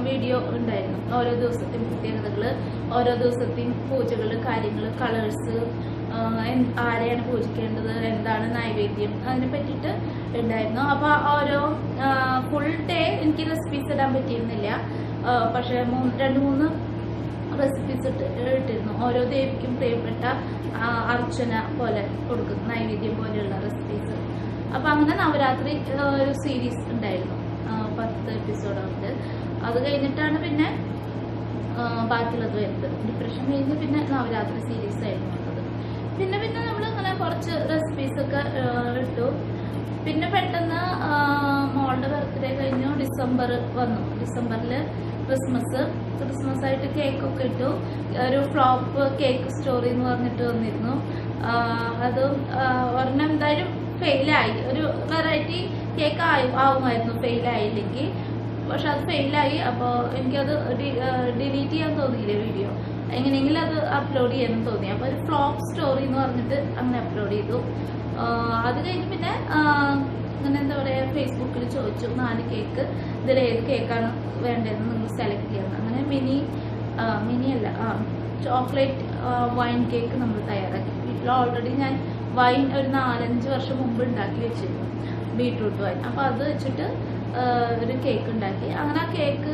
വീഡിയോ ഉണ്ടായിരുന്നു. ഓരോ ദിവസത്തെയും പ്രത്യേകതകള്, ഓരോ ദിവസത്തെയും പൂജകള്, കാര്യങ്ങള്, കളേഴ്സ്, ആരെയാണ് പൂജിക്കേണ്ടത്, എന്താണ് നൈവേദ്യം, അതിനെ പറ്റിയിട്ട് ഉണ്ടായിരുന്നു. അപ്പൊ ഓരോ ഫുൾ ഡേ എനിക്ക് റെസിപ്പീസ് ഇടാൻ പറ്റിയിരുന്നില്ല. പക്ഷെ 2-3 റെസിപ്പീസ് ഇട്ടിരുന്നു. ഓരോ ദേവിക്കും പ്രിയപ്പെട്ട അർച്ചന പോലെ കൊടുക്കുന്ന നൈവേദ്യം പോലെയുള്ള റെസിപ്പീസ്. അപ്പൊ അങ്ങനെ നവരാത്രി ഒരു സീരീസ് ഉണ്ടായിരുന്നു, 10 എപ്പിസോഡുണ്ട്. അത് കഴിഞ്ഞിട്ടാണ് പിന്നെ ബാക്കിയുള്ളത് വരുന്നത്. ഡിപ്രഷൻ കഴിഞ്ഞ് പിന്നെ നവരാത്രി സീരീസ് ആയിരുന്നു വന്നത്. പിന്നെ നമ്മൾ അങ്ങനെ കുറച്ച് റെസിപ്പീസ് ഒക്കെ ഇട്ടു. പിന്നെ പെട്ടെന്ന് മോളുടെ ബർത്ത്ഡേ കഴിഞ്ഞു, ഡിസംബർ വന്നു. ഡിസംബറിൽ ക്രിസ്മസ് ആയിട്ട് കേക്കൊക്കെ ഇട്ടു. ഒരു ഫ്ലോപ്പ് കേക്ക് സ്റ്റോറി എന്ന് പറഞ്ഞിട്ട് വന്നിരുന്നു. അത് ഒരെണ്ണം എന്തായാലും ഫെയിലായി. ഒരു വെറൈറ്റി കേക്ക് ആവുമായിരുന്നു ഫെയിലായില്ലെങ്കിൽ. പക്ഷെ അത് ഫെയിലായി. അപ്പോൾ എനിക്കത് ഡിലീറ്റ് ചെയ്യാൻ തോന്നിയില്ല വീഡിയോ, എങ്ങനെയെങ്കിലും അത് അപ്ലോഡ് ചെയ്യാനും തോന്നി. അപ്പോൾ ഒരു ഫ്ലോപ്പ് സ്റ്റോറി എന്ന് പറഞ്ഞിട്ട് അങ്ങനെ അപ്ലോഡ് ചെയ്തു. അത് കഴിഞ്ഞ് പിന്നെ അങ്ങനെ എന്താ പറയുക, ഫേസ്ബുക്കിൽ ചോദിച്ചു 4 കേക്ക്, ഇതിൽ ഏത് കേക്കാണ് വേണ്ടതെന്ന് നിങ്ങൾ സെലക്ട് ചെയ്യണം. അങ്ങനെ മിനി അല്ല ചോക്ലേറ്റ് വൈൻ കേക്ക് നമ്മൾ തയ്യാറാക്കി. വീട്ടിൽ ഓൾറെഡി ഞാൻ വൈൻ ഒരു 4-5 വർഷം മുമ്പ് ഉണ്ടാക്കി വെച്ചിരുന്നു, ബീട്രൂട്ട് വൈൻ. അപ്പോൾ അത് വെച്ചിട്ട് ഒരു കേക്ക് ഉണ്ടാക്കി. അങ്ങനെ ആ കേക്ക്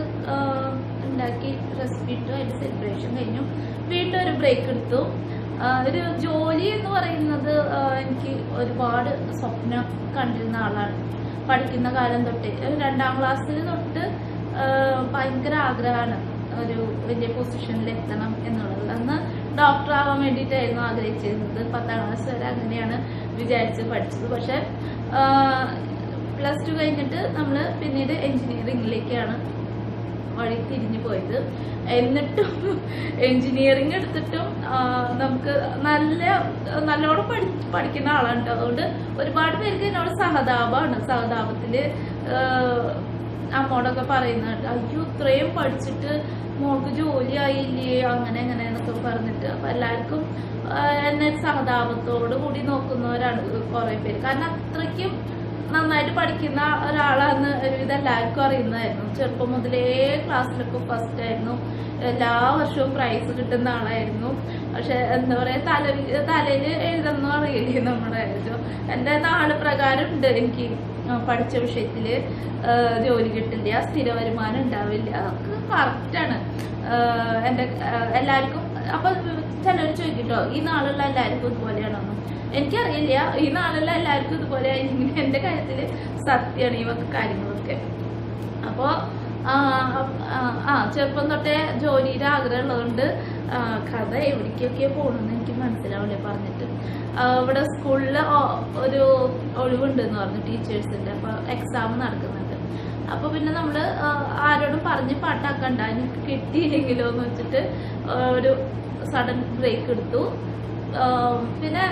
ഉണ്ടാക്കി റെസിപ്പി ഇട്ടു. അതിൻ്റെ സെലിബ്രേഷൻ കഴിഞ്ഞു. വീണ്ടും ഒരു ബ്രേക്ക് എടുത്തു. ഒരു ജോലി എന്ന് പറയുന്നത് എനിക്ക് ഒരുപാട് സ്വപ്നം കണ്ടിരുന്ന ആളാണ്. പഠിക്കുന്ന കാലം തൊട്ട് 2ാം ക്ലാസ്സിൽ തൊട്ട് ഭയങ്കര ആഗ്രഹമാണ് ഒരു വലിയ പൊസിഷനിൽ എത്തണം എന്നുള്ളത്. അന്ന് ഡോക്ടർ ആവാൻ വേണ്ടിയിട്ടായിരുന്നു ആഗ്രഹിച്ചിരുന്നത്. 10ാം ക്ലാസ് വരെ അങ്ങനെയാണ് വിചാരിച്ച് പഠിച്ചത്. പക്ഷെ +2 കഴിഞ്ഞിട്ട് നമ്മൾ പിന്നീട് എഞ്ചിനീയറിംഗിലേക്കാണ് വഴി തിരിഞ്ഞു പോയത്. എന്നിട്ടും എഞ്ചിനീയറിംഗ് എടുത്തിട്ടും നമുക്ക് നല്ലോണം പഠിക്കുന്ന ആളാണ്. അതുകൊണ്ട് ഒരുപാട് പേർക്ക് എന്നോട് സഹതാപത്തില് അമ്മോടൊക്കെ പറയുന്നുണ്ട്, അയ്യോ ഇത്രയും പഠിച്ചിട്ട് മോൾക്ക് ജോലി ആയില്ലേ, അങ്ങനെ എന്നൊക്കെ പറഞ്ഞിട്ട്. അപ്പൊ എല്ലാവർക്കും എന്നെ സഹതാപത്തോടു കൂടി നോക്കുന്നവരാണ് കുറെ പേര്. കാരണം അത്രയ്ക്കും നന്നായിട്ട് പഠിക്കുന്ന ഒരാളാന്ന് ഒരുവിധം എല്ലാവർക്കും അറിയുന്നതായിരുന്നു. ചെറുപ്പം മുതലേ ക്ലാസ്സിലൊക്കെ ഫസ്റ്റ് ആയിരുന്നു, എല്ലാ വർഷവും പ്രൈസ് കിട്ടുന്ന ആളായിരുന്നു. പക്ഷെ എന്താ പറയാ, തലയിൽ എഴുതുന്ന അറിയില്ലേ നമ്മുടെ. എന്റെ നാള് പ്രകാരം ഉണ്ട്, എനിക്ക് പഠിച്ച വിഷയത്തില് ജോലി കിട്ടില്ല, സ്ഥിര വരുമാനം ഉണ്ടാവില്ല, അതൊക്കെ കറക്റ്റാണ് എന്റെ എല്ലാവർക്കും. അപ്പൊ ചിലർ ചോദിക്കട്ടോ, ഈ നാളുള്ള എല്ലാവർക്കും ഇതുപോലെയാണോ? എനിക്കറിയില്ല, ഈ നാളുള്ള എല്ലാവർക്കും ഇതുപോലെ ആയിരിക്കും. എന്റെ കാര്യത്തില് സത്യമാണ് ഈ വക കാര്യങ്ങളൊക്കെ. അപ്പോ ചെറുപ്പം തൊട്ടേ ജോലിയുടെ ആഗ്രഹം ഉള്ളതുകൊണ്ട് കഥ എവിടേക്കൊക്കെ പോകണമെന്ന് എനിക്ക് മനസ്സിലാവില്ല പറഞ്ഞിട്ട്. ഇവിടെ സ്കൂളിൽ ഒരു ഒഴിവുണ്ടെന്ന് പറഞ്ഞു ടീച്ചേഴ്സിന്റെ. അപ്പൊ എക്സാം നടക്കുന്നുണ്ട്. അപ്പൊ പിന്നെ നമ്മള് ആരോടും പറഞ്ഞ് പാട്ടാക്കണ്ട, എനിക്ക് കിട്ടിയില്ലെങ്കിലോ എന്ന് വെച്ചിട്ട് ഒരു സഡൻ ബ്രേക്ക് എടുത്തു. പിന്നെ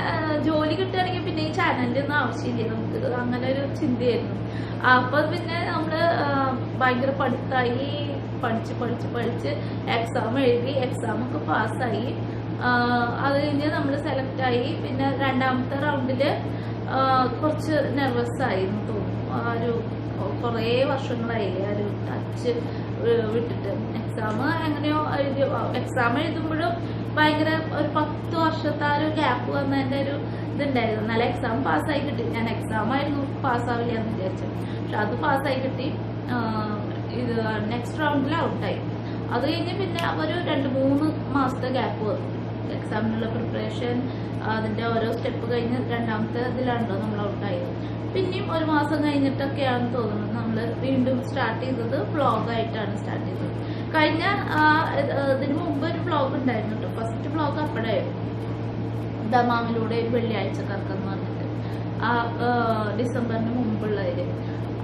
ജോലി കിട്ടുകയാണെങ്കിൽ പിന്നെ ഈ ചാനലിന്റെ ആവശ്യമില്ല നമുക്ക്, അങ്ങനെ ഒരു ചിന്തയായിരുന്നു. അപ്പൊ പിന്നെ നമ്മള് ഭയങ്കര പഠിത്തായി, പഠിച്ച് എക്സാം എഴുതി, എക്സാമൊക്കെ പാസ്സായി. അത് കഴിഞ്ഞ് നമ്മൾ സെലക്ട് ആയി. പിന്നെ 2ാമത്തെ റൗണ്ടില് കുറച്ച് നെർവസ് ആയി എന്ന് തോന്നുന്നു. ഒരു കുറേ വർഷങ്ങളായില്ലേ ഒരു ടച്ച് പഠിപ്പിച്ച് വിട്ടിട്ട് എക്സാം എങ്ങനെയോ എഴുതി. എക്സാം എഴുതുമ്പോഴും ഭയങ്കര ഒരു 10 വർഷത്തെ ഒരു ഗ്യാപ്പ് വന്നതിന്റെ ഒരു ഇതുണ്ടായിരുന്നു. നല്ല എക്സാം പാസ്സായി കിട്ടി. ഞാൻ എക്സാം ആയിരുന്നു പാസ്സാവില്ല എന്ന് വിചാരിച്ചത്, പക്ഷെ അത് പാസ്സായി കിട്ടി. ഇത് നെക്സ്റ്റ് റൗണ്ടിൽ ഔട്ടായി. അത് കഴിഞ്ഞ് പിന്നെ ഒരു 2-3 മാസത്തെ ഗ്യാപ്പ് വന്നു. എക്സാമിനുള്ള പ്രിപ്പറേഷൻ, അതിന്റെ ഓരോ സ്റ്റെപ്പ് കഴിഞ്ഞ് രണ്ടാമത്തെ ഇതിലാണല്ലോ നമ്മൾ ഔട്ടായത്. പിന്നെയും 1 മാസം കഴിഞ്ഞിട്ടൊക്കെയാണ് തോന്നുന്നത് നമ്മൾ വീണ്ടും സ്റ്റാർട്ട് ചെയ്തത്. വ്ളോഗായിട്ടാണ് സ്റ്റാർട്ട് ചെയ്തത്. കഴിഞ്ഞ ഇതിന് മുമ്പ് ഒരു വ്ളോഗ് ഉണ്ടായിരുന്നു കേട്ടോ. ഫസ്റ്റ് വ്ളോഗ് അപ്പോഴായിരുന്നു, ദമാമിലൂടെ വെള്ളിയാഴ്ച കറക്കം പറഞ്ഞിട്ട്, ഡിസംബറിന് മുമ്പുള്ളതില്.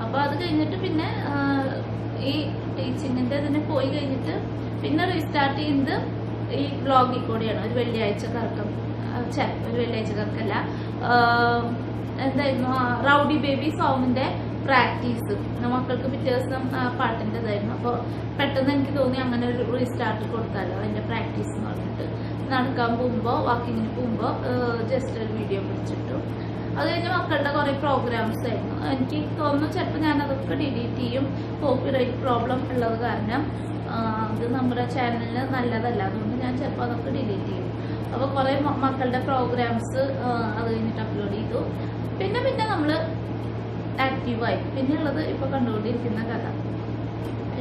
അപ്പൊ അത് കഴിഞ്ഞിട്ട് പിന്നെ ഈ ടീച്ചിങ്ങിന്റെ ഇതിന് പോയി കഴിഞ്ഞിട്ട് പിന്നെ റീസ്റ്റാർട്ട് ചെയ്യുന്നത് ഈ വ്ളോഗിൽ കൂടെയാണ്. ഒരു വെള്ളിയാഴ്ച കറക്കം, ഒരു വെള്ളിയാഴ്ച കറക്കല്ല, എന്തായിരുന്നു, റൗഡി ബേബി സോങ്ങിന്റെ പ്രാക്ടീസ് മക്കൾക്ക് പിറ്റേ ദിവസം പാട്ടിന്റെ ഇതായിരുന്നു. അപ്പോൾ പെട്ടെന്ന് എനിക്ക് തോന്നി അങ്ങനെ ഒരു റീസ്റ്റാർട്ട് കൊടുത്താലോ അതിന്റെ പ്രാക്ടീസ് എന്ന് പറഞ്ഞിട്ട്. നടക്കാൻ പോകുമ്പോ, വാക്കിങ്ങിന് പോകുമ്പോ ജസ്റ്റ് ഒരു വീഡിയോ പിടിച്ചിട്ടു. അത് കഴിഞ്ഞ് മക്കളുടെ കുറെ പ്രോഗ്രാംസ് ആയിരുന്നു. എനിക്ക് തോന്നുന്നു ചിലപ്പോൾ ഞാൻ അതൊക്കെ ഡിലീറ്റ് ചെയ്യും. കോപ്പിറൈറ്റ് പ്രോബ്ലം ഉള്ളത് കാരണം അത് നമ്മുടെ ചാനലിന് നല്ലതല്ല. അതുകൊണ്ട് ഞാൻ ചിലപ്പോൾ അതൊക്കെ ഡിലീറ്റ് ചെയ്യും. അപ്പോൾ കുറെ മക്കളുടെ പ്രോഗ്രാംസ് അത് കഴിഞ്ഞിട്ട് അപ്ലോഡ് ചെയ്തു. പിന്നെ നമ്മള് ആക്റ്റീവായി. പിന്നെ ഉള്ളത് ഇപ്പൊ കണ്ടുകൊണ്ടിരിക്കുന്ന കഥ.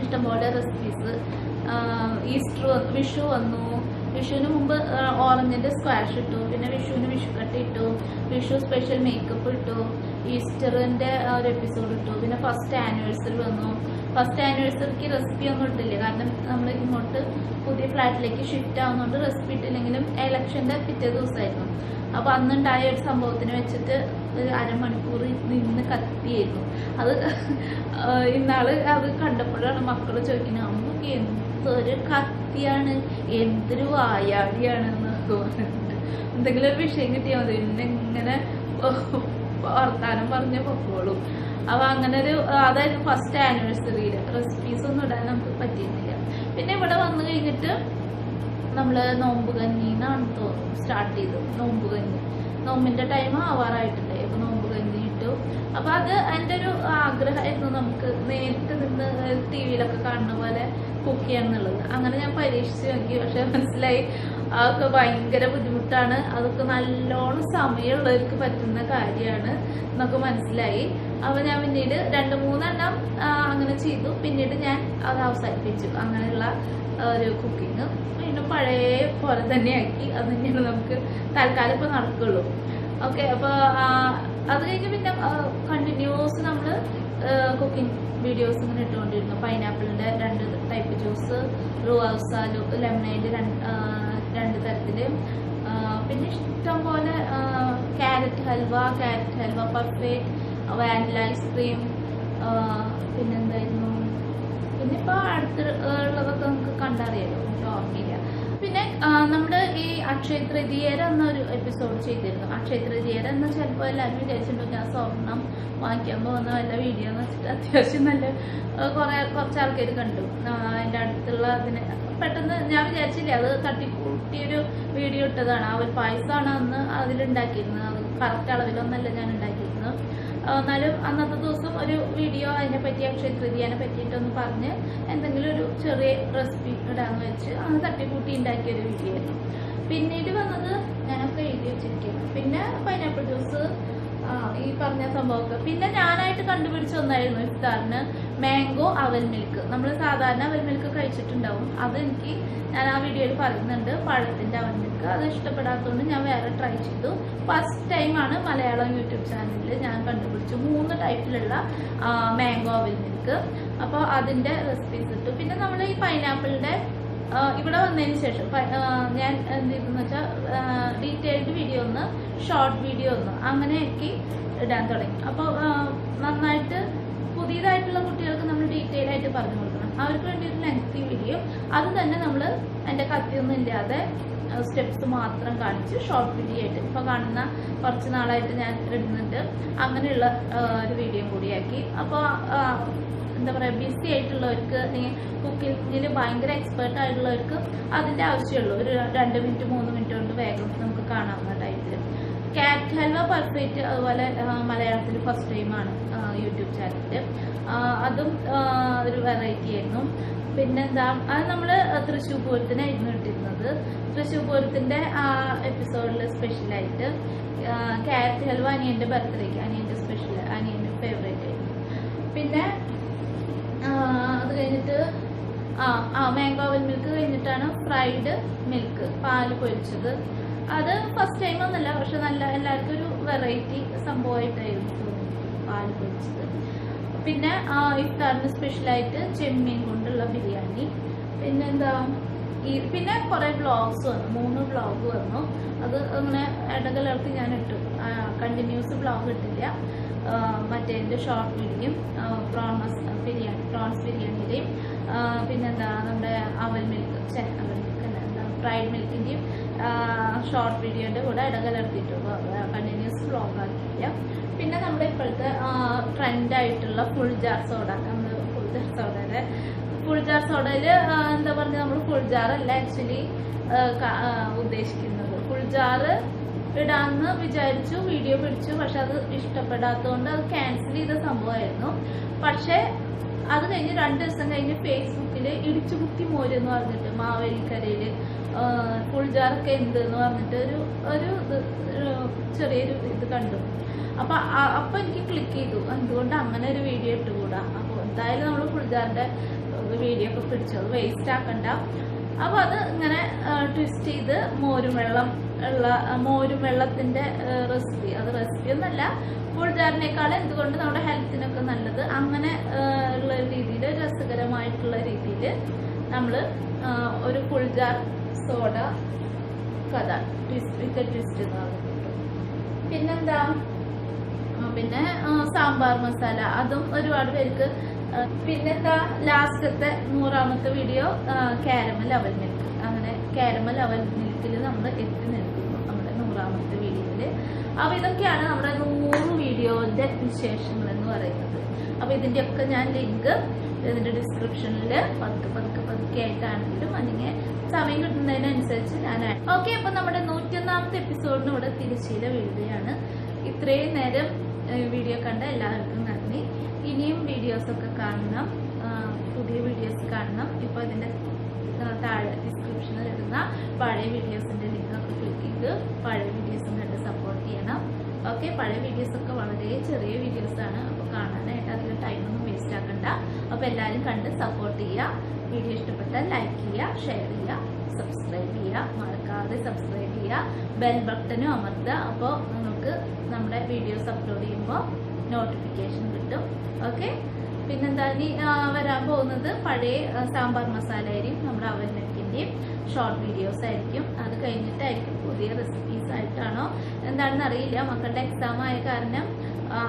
ഇഷ്ടംപോലെ റെസിപ്പീസ്. ഈസ്റ്റർ, വിഷു വന്നു. വിഷുവിന് മുമ്പ് ഓറഞ്ചിന്റെ സ്ക്വാഷ് ഇട്ടു. പിന്നെ വിഷുവിന് വിഷുക്കട്ടി ഇട്ടു. വിഷു സ്പെഷ്യൽ മേക്കപ്പ് ഇട്ടു. ഈസ്റ്ററിന്റെ ഒരു എപ്പിസോഡ് ഇട്ടു. പിന്നെ ഫസ്റ്റ് ആനിവേഴ്സറി വന്നു. ഫസ്റ്റ് ആനിവേഴ്സറിക്ക് റെസിപ്പി ഒന്നും ഇട്ടില്ല, കാരണം നമ്മൾ ഇങ്ങോട്ട് പുതിയ ഫ്ലാറ്റിലേക്ക് ഷിഫ്റ്റ് ആവുന്നതുകൊണ്ട് റെസിപ്പി ഇട്ടില്ലെങ്കിലും ഇലക്ഷന്റെ പിറ്റേ ദിവസമായിരുന്നു. അപ്പൊ അന്നുണ്ടായ ഒരു സംഭവത്തിന് വെച്ചിട്ട് ഒരു അരമണിക്കൂർ നിന്ന് കത്തിയായിരുന്നു. അത് ഇന്നാള് അത് കണ്ടപ്പോഴാണ് മക്കള് ചോദിക്കുന്നത്, അമ്മക്ക് എന്തൊരു കത്തിയാണ്, എന്തൊരു വായാടിയാണ് എന്നൊക്കെ പറഞ്ഞിട്ട്. എന്തെങ്കിലും ഒരു വിഷയം കിട്ടിയാൽ മതി പിന്നെ ഇങ്ങനെ വർത്താനം പറഞ്ഞ പൊക്കോളും. അപ്പൊ അങ്ങനെ ഒരു അതായത് ഫസ്റ്റ് ആനിവേഴ്സറിയില് റെസിപ്പീസ് ഒന്നും ഇടാൻ നമുക്ക് പറ്റിയിരുന്നില്ല. പിന്നെ ഇവിടെ വന്നു കഴിഞ്ഞിട്ട് നമ്മള് നോമ്പ് കഞ്ഞിന്നാണ് തോന്നുന്നു സ്റ്റാർട്ട് ചെയ്തത്. നോമ്പ് കഞ്ഞി, നോമ്പിന്റെ ടൈം ആവാറായിട്ടുണ്ട്. അപ്പൊ നോമ്പ് കഞ്ഞി ഇട്ടു. അപ്പൊ അത് എൻ്റെ ഒരു ആഗ്രഹമായിരുന്നു, നമുക്ക് നേരിട്ട് നിന്ന് ടിവിയിലൊക്കെ കാണുന്ന പോലെ കുക്ക് ചെയ്യാന്നുള്ളത്. അങ്ങനെ ഞാൻ പരീക്ഷിച്ച് നോക്കി. പക്ഷെ മനസ്സിലായി അതൊക്കെ ഭയങ്കര ബുദ്ധിമുട്ടാണ്. അതൊക്കെ നല്ലോണം സമയമുള്ളവർക്ക് പറ്റുന്ന കാര്യമാണ് എന്നൊക്കെ മനസ്സിലായി. അപ്പൊ ഞാൻ പിന്നീട് 2-3 എണ്ണം അങ്ങനെ ചെയ്തു. പിന്നീട് ഞാൻ അത് അവസാനിപ്പിച്ചു. അങ്ങനെയുള്ള ഒരു കുക്കിങ് വീണ്ടും പഴയ പോലെ തന്നെയാക്കി. അത് തന്നെയാണ് നമുക്ക് തൽക്കാലം ഇപ്പൊ നടക്കുള്ളൂ. ഓക്കെ, അപ്പൊ അത് കഴിഞ്ഞ് പിന്നെ കണ്ടിന്യൂസ് നമ്മള് കുക്കിംഗ് വീഡിയോസ് ഇങ്ങനെ ഇട്ടുകൊണ്ടിരുന്നു. പൈനാപ്പിളിന്റെ 2 ടൈപ്പ് ജ്യൂസ്, റൂഅഫ്സ, ലെമണേഡ് 2 തരത്തില്. പിന്നെ ഇഷ്ടം പോലെ ക്യാരറ്റ് ഹൽവ പഫേ, വാനില ഐസ്ക്രീം, പിന്നെന്തായിരുന്നു, പിന്നെ ഇപ്പൊ അടുത്തുള്ളതൊക്കെ നമുക്ക് കണ്ടറിയാലോ, എനിക്ക് ഓർമ്മയില്ല. പിന്നെ നമ്മുടെ ഈ അക്ഷയ തൃതീയര എന്നൊരു എപ്പിസോഡ് ചെയ്തിരുന്നു. അക്ഷയ തൃതീയര എന്ന് ചിലപ്പോൾ എല്ലാവരും വിചാരിച്ചിട്ടുണ്ടോ ഞാൻ സ്വർണം വാങ്ങിക്കാൻ പോകുന്ന വല്ല വീഡിയോ എന്ന് വെച്ചിട്ട് അത്യാവശ്യം നല്ല കുറച്ച് ആൾക്കാർ കണ്ടു. അതിന്റെ അടുത്തുള്ള അതിന് പെട്ടെന്ന് ഞാൻ വിചാരിച്ചില്ല, അത് തട്ടിക്കൂട്ടിയൊരു വീഡിയോ ഇട്ടതാണ്. അവൽ പായസമാണ് അന്ന് അതിലുണ്ടാക്കിയിരുന്നത്. അത് കറക്റ്റ് അളവിലൊന്നല്ല ഞാൻ ഉണ്ടാക്കിയിരുന്നത്. എന്നാലും അന്നത്തെ ദിവസം ഒരു വീഡിയോ അതിനെ പറ്റി, അക്ഷയ തൃതീയനെ പറ്റിയിട്ടൊന്ന് പറഞ്ഞ് എന്തെങ്കിലും ഒരു ചെറിയ റെസിപ്പി ഇടാന്ന് വെച്ച് അന്ന് തട്ടിക്കൂട്ടി ഉണ്ടാക്കിയ ഒരു വീഡിയോ ആയിരുന്നു. പിന്നീട് വന്നത് ഞാനൊക്കെ എഴുതി വെച്ചിരിക്കുന്നു. പിന്നെ പൈനാപ്പിൾ ജ്യൂസ്, ഈ പറഞ്ഞ സംഭവമൊക്കെ. പിന്നെ ഞാനായിട്ട് കണ്ടുപിടിച്ച ഒന്നായിരുന്നു ഇഫ്താറിന് മാംഗോ അവൽ മിൽക്ക്. നമ്മൾ സാധാരണ അവൽ മിൽക്ക് കഴിച്ചിട്ടുണ്ടാവും. അത് ഞാൻ ആ വീഡിയോയിൽ പറയുന്നുണ്ട്, പഴത്തിന്റെ അവൽ മിൽക്ക്. അത് ഇഷ്ടപ്പെടാത്തതുകൊണ്ട് ഞാൻ വേറെ ട്രൈ ചെയ്തു. ഫസ്റ്റ് ടൈമാണ് മലയാളം യൂട്യൂബ് ചാനലിൽ ഞാൻ കണ്ടുപിടിച്ചു 3 ടൈപ്പിലുള്ള മാംഗോ അവൽ മിൽക്ക്. അപ്പോൾ അതിന്റെ റെസിപ്പീസ് ഇട്ടു. പിന്നെ നമ്മൾ ഈ പൈനാപ്പിളിന്റെ ഇവിടെ വന്നതിന് ശേഷം ഞാൻ എന്ത് ചെയ്തെന്ന് വെച്ചാൽ ഡീറ്റെയിൽഡ് വീഡിയോ ഒന്ന്, ഷോർട്ട് വീഡിയോ ഒന്ന്, അങ്ങനെയൊക്കെ ഇടാൻ തുടങ്ങി. അപ്പോൾ നന്നായിട്ട് പുതിയതായിട്ടുള്ള കുട്ടികൾക്ക് നമ്മൾ ഡീറ്റെയിൽ ആയിട്ട് പറഞ്ഞു കൊടുക്കണം. അവർക്ക് വേണ്ടി ഒരു ലെങ്തി വീഡിയോ, അത് തന്നെ നമ്മൾ എൻ്റെ കത്തിയൊന്നും ഇല്ലാതെ സ്റ്റെപ്സ് മാത്രം കാണിച്ച് ഷോർട്ട് വീഡിയോ ആയിട്ട് ഇപ്പൊ കാണുന്ന കുറച്ച് നാളായിട്ട് ഞാൻ ഇടുന്നുണ്ട്. അങ്ങനെയുള്ള ഒരു വീഡിയോ കൂടിയാക്കി. അപ്പോൾ എന്താ പറയാ, ബിസി ആയിട്ടുള്ളവർക്ക്, കുക്കിങ്ങിൽ ഭയങ്കര എക്സ്പേർട്ട് ആയിട്ടുള്ളവർക്ക് അതിന്റെ ആവശ്യമുള്ളൂ. ഒരു 2 മിനിറ്റ് 3 മിനിറ്റ് കൊണ്ട് വേഗം നമുക്ക് കാണാവുന്ന ടൈപ്പിൽ ക്യാരറ്റ് ഹൽവ പെർഫെക്റ്റ് അതുപോലെ മലയാളത്തിൽ ഫസ്റ്റ് ടൈമാണ് യൂട്യൂബ് ചാനലിൽ. അതും ഒരു വെറൈറ്റി ആയിരുന്നു. പിന്നെന്താ, അത് നമ്മൾ തൃശ്ശൂർ പൂരത്തിനായിരുന്നു ഇട്ടിരുന്നത്. തൃശ്ശൂർ പൂരത്തിന്റെ ആ എപ്പിസോഡിൽ സ്പെഷ്യലായിട്ട് ക്യാരറ്റ് ഹൽവ അനിയന്റെ ബർത്ത്ഡേക്ക്, അനിയന്റെ സ്പെഷ്യൽ, അനിയന്റെ ഫേവറേറ്റ് ആയിരുന്നു. പിന്നെ അത് കഴിഞ്ഞിട്ട് മാംഗോ അവൽ മിൽക്ക് കഴിഞ്ഞിട്ടാണ് ഫ്രൈഡ് മിൽക്ക്, പാല് പൊരിച്ചത്. അത് ഫസ്റ്റ് ടൈം ഒന്നല്ല, പക്ഷെ നല്ല എല്ലാവർക്കും ഒരു വെറൈറ്റി സംഭവമായിട്ടായിരുന്നു പാല് പൊരിച്ചത്. പിന്നെ ഇഫ്താറിന് സ്പെഷ്യലായിട്ട് ചെമ്മീൻ കൊണ്ടുള്ള ബിരിയാണി. പിന്നെന്താ, പിന്നെ കുറെ വ്ളോഗ്സ് വന്നു, 3 വ്ളോഗ് വന്നു. അത് അങ്ങനെ ഇടകലർത്തി ഞാൻ ഇട്ടു. കണ്ടിന്യൂസ് വ്ളോഗ് ഇട്ടില്ല. മറ്റേ ഷോർട്ട് വീഡിയോയും പ്രോൺസ് ബിരിയാണിയുടെയും പിന്നെന്താ നമ്മുടെ അവൽ മിൽക്ക് അല്ല എന്താ ഫ്രൈഡ് മിൽക്കിന്റെയും ഷോർട്ട് വീഡിയോന്റെ കൂടെ ഇടകലർത്തിയിട്ടു. Continuous vlog ആക്കിയില്ല. പിന്നെ നമ്മുടെ ഇപ്പോഴത്തെ ട്രെൻഡായിട്ടുള്ള ഫുൾ ജാർ സോഡ, നമ്മൾ ഫുൾ ജാർ സോഡയില് എന്താ പറഞ്ഞ, നമ്മൾ ഫുൾ ജാർ അല്ല ആക്ച്വലി ഉദ്ദേശിക്കുന്നത്. ഫുൾ ജാറ് ഇടാന്ന് വിചാരിച്ചു, വീഡിയോ പിടിച്ചു. പക്ഷെ അത് ഇഷ്ടപ്പെടാത്തതുകൊണ്ട് അത് ക്യാൻസൽ ചെയ്ത സംഭവമായിരുന്നു. പക്ഷെ അത് കഴിഞ്ഞ് 2 ദിവസം കഴിഞ്ഞ് ഫേസ്ബുക്കില് ഇടിച്ചുകുത്തി മോര് എന്ന് പറഞ്ഞിട്ട് മാവേലിക്കരയില് ഫുൾ ജാറൊക്കെ എന്ത് എന്ന് പറഞ്ഞിട്ട് ഒരു ചെറിയൊരു ഇത് കണ്ടു. അപ്പൊ എനിക്ക് ക്ലിക്ക് ചെയ്തു, എന്തുകൊണ്ട് അങ്ങനെ ഒരു വീഡിയോ ഇട്ടുകൂടാ. അപ്പൊ എന്തായാലും നമ്മൾ ഫുൾ ജാറിന്റെ വീഡിയോ ഒക്കെ പിടിച്ചു, അത് വേസ്റ്റ് ആക്കണ്ട. അപ്പൊ അത് ഇങ്ങനെ ട്വിസ്റ്റ് ചെയ്ത് മോരും വെള്ളത്തിന്റെ റെസിപ്പി, അത് റെസിപ്പി ഒന്നല്ല, ഫുൾ ജാറിനേക്കാൾ എന്തുകൊണ്ട് നമ്മുടെ ഹെൽത്തിനൊക്കെ നല്ലത്, അങ്ങനെ ഉള്ള രീതിയിൽ രസകരമായിട്ടുള്ള രീതിയിൽ നമ്മൾ ഒരു ഫുൾ ജാർ സോഡ കഥ ട്വിസ്റ്റ് എന്ന് പറഞ്ഞിട്ട്. പിന്നെന്താ, പിന്നെ സാമ്പാർ മസാല, അതും ഒരുപാട് പേർക്ക്. പിന്നെന്താ, ലാസ്റ്റത്തെ 100ാമത്തെ വീഡിയോ കാരമൽ അവൽ മിൽക്ക്. അങ്ങനെ കാരമൽ അവൽ മിൽക്കിൽ നമ്മൾ എത്തി നിൽക്കുന്നു നമ്മുടെ 100ാമത്തെ വീഡിയോയില്. അപ്പൊ ഇതൊക്കെയാണ് നമ്മുടെ 100 വീഡിയോന്റെ വിശേഷങ്ങൾ എന്ന് പറയുന്നത്. അപ്പൊ ഇതിന്റെയൊക്കെ ഞാൻ ലിങ്ക് ഇതിന്റെ ഡിസ്ക്രിപ്ഷനിൽ പതുക്കെ ആയിട്ടാണെങ്കിലും അല്ലെങ്കിൽ സമയം കിട്ടുന്നതിനനുസരിച്ച് ഞാൻ. ഓക്കെ, അപ്പൊ നമ്മുടെ 101ാമത്തെ എപ്പിസോഡിന് ഇവിടെ തിരശ്ശീല വീഴുകയാണ്. ഇത്രയും നേരം വീഡിയോ കണ്ട എല്ലാവർക്കും നന്ദി. ഇനിയും വീഡിയോസൊക്കെ കാണണം, പുതിയ വീഡിയോസ് കാണണം. ഇപ്പൊ ഇതിന്റെ താഴെ ഡിസ്ക്രിപ്ഷനിൽ ഇടുന്ന പഴയ വീഡിയോസിന്റെ ലിങ്കൊക്കെ ക്ലിക്ക് ചെയ്ത് പഴയ വീഡിയോസും കണ്ട് സപ്പോർട്ട് ചെയ്യണം. ഓക്കെ, പഴയ വീഡിയോസൊക്കെ വളരെ ചെറിയ വീഡിയോസാണ്, അപ്പോൾ കാണാനായിട്ട് അധികം ടൈമൊന്നും വേസ്റ്റ് ആക്കണ്ട. അപ്പോൾ എല്ലാവരും കണ്ട് സപ്പോർട്ട് ചെയ്യുക. വീഡിയോ ഇഷ്ടപ്പെട്ടാൽ ലൈക്ക് ചെയ്യുക, ഷെയർ ചെയ്യുക, സബ്സ്ക്രൈബ് ചെയ്യുക, മറക്കാതെ സബ്സ്ക്രൈബ് ചെയ്യുക, ബെൽ ബട്ടനും അമർത്തുക. അപ്പോൾ നിങ്ങൾക്ക് നമ്മുടെ വീഡിയോസ് അപ്ലോഡ് ചെയ്യുമ്പോൾ നോട്ടിഫിക്കേഷൻ കിട്ടും. ഓക്കെ, പിന്നെന്താ, ഇനി വരാൻ പോകുന്നത് പഴയ സാമ്പാർ മസാല ആയിരിക്കും, നമ്മുടെ അവൽ മിൽക്കിന്റെയും ഷോർട്ട് വീഡിയോസ് ആയിരിക്കും. അത് കഴിഞ്ഞിട്ടായിരിക്കും പുതിയ റെസിപ്പീസ് ആയിട്ടാണോ എന്താണെന്ന് അറിയില്ല. മക്കളുടെ എക്സാം ആയ കാരണം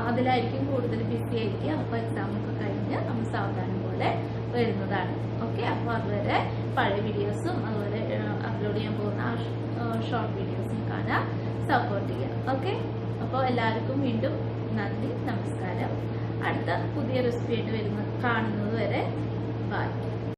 അതിലായിരിക്കും കൂടുതൽ ബിസി ആയിരിക്കും. അപ്പോൾ എക്സാമൊക്കെ കഴിഞ്ഞ് നമ്മൾ സാവധാനം പോലെ വരുന്നതാണ്. ഓക്കെ, അപ്പോൾ അതുവരെ പഴയ വീഡിയോസും അതുപോലെ അപ്ലോഡ് ചെയ്യാൻ പോകുന്ന ഷോർട്ട് വീഡിയോസും കാണാൻ സപ്പോർട്ട് ചെയ്യുക. ഓക്കെ, അപ്പോൾ എല്ലാവർക്കും വീണ്ടും നന്ദി, നമസ്കാരം. അടുത്ത പുതിയ റെസിപ്പി ആയിട്ട് കാണുന്നത് വരെ ബൈ.